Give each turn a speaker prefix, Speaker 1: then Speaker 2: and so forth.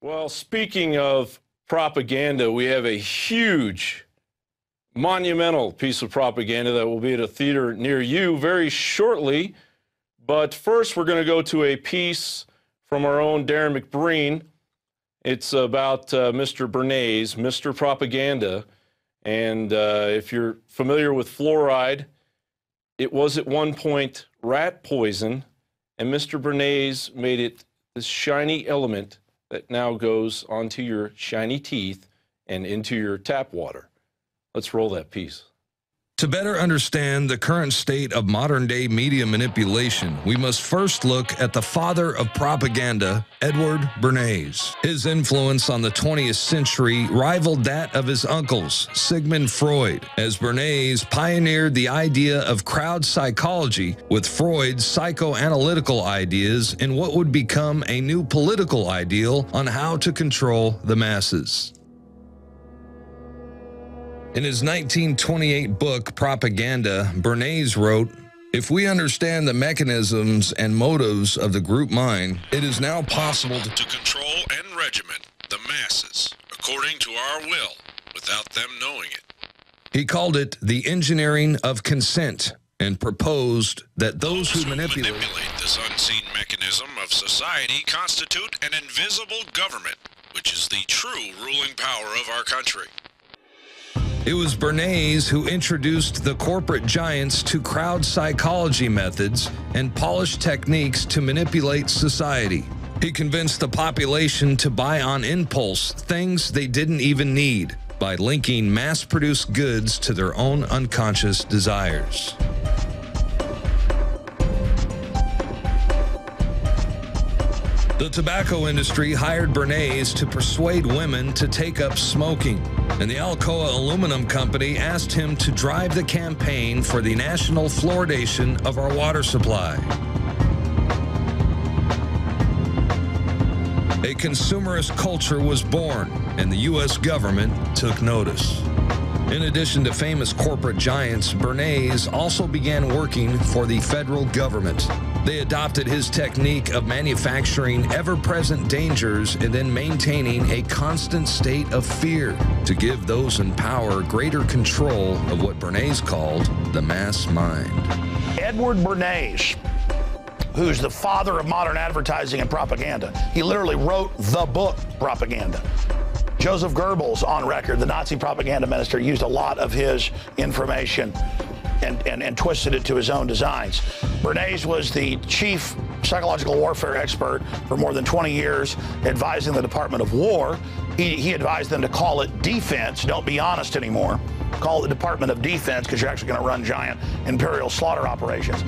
Speaker 1: Well, speaking of propaganda, we have a huge, monumental piece of propaganda that will be at a theater near you very shortly. But first, we're going to go to a piece from our own Darren McBreen. It's about Mr. Bernays, Mr. Propaganda. And if you're familiar with fluoride, it was at one point rat poison, and Mr. Bernays made it this shiny element that now goes onto your shiny teeth and into your tap water. Let's roll that piece.
Speaker 2: To better understand the current state of modern-day media manipulation, we must first look at the father of propaganda, Edward Bernays. His influence on the 20th century rivaled that of his uncles, Sigmund Freud, as Bernays pioneered the idea of crowd psychology with Freud's psychoanalytical ideas in what would become a new political ideal on how to control the masses. In his 1928 book, Propaganda, Bernays wrote, "If we understand the mechanisms and motives of the group mind, it is now possible to control and regiment the masses according to our will without them knowing it." He called it the engineering of consent and proposed that those who manipulate this unseen mechanism of society constitute an invisible government, which is the true ruling power of our country. It was Bernays who introduced the corporate giants to crowd psychology methods and polished techniques to manipulate society. He convinced the population to buy on impulse things they didn't even need by linking mass-produced goods to their own unconscious desires. The tobacco industry hired Bernays to persuade women to take up smoking, and the Alcoa Aluminum Company asked him to drive the campaign for the national fluoridation of our water supply. A consumerist culture was born, and the U.S. government took notice. In addition to famous corporate giants, Bernays also began working for the federal government. They adopted his technique of manufacturing ever-present dangers and then maintaining a constant state of fear to give those in power greater control of what Bernays called the mass mind.
Speaker 3: Edward Bernays, who's the father of modern advertising and propaganda, he literally wrote the book Propaganda. Joseph Goebbels, on record, the Nazi propaganda minister, used a lot of his information and twisted it to his own designs. Bernays was the chief psychological warfare expert for more than 20 years, advising the Department of War. He advised them to call it defense. Don't be honest anymore. Call it the Department of Defense, because you're actually going to run giant imperial slaughter operations.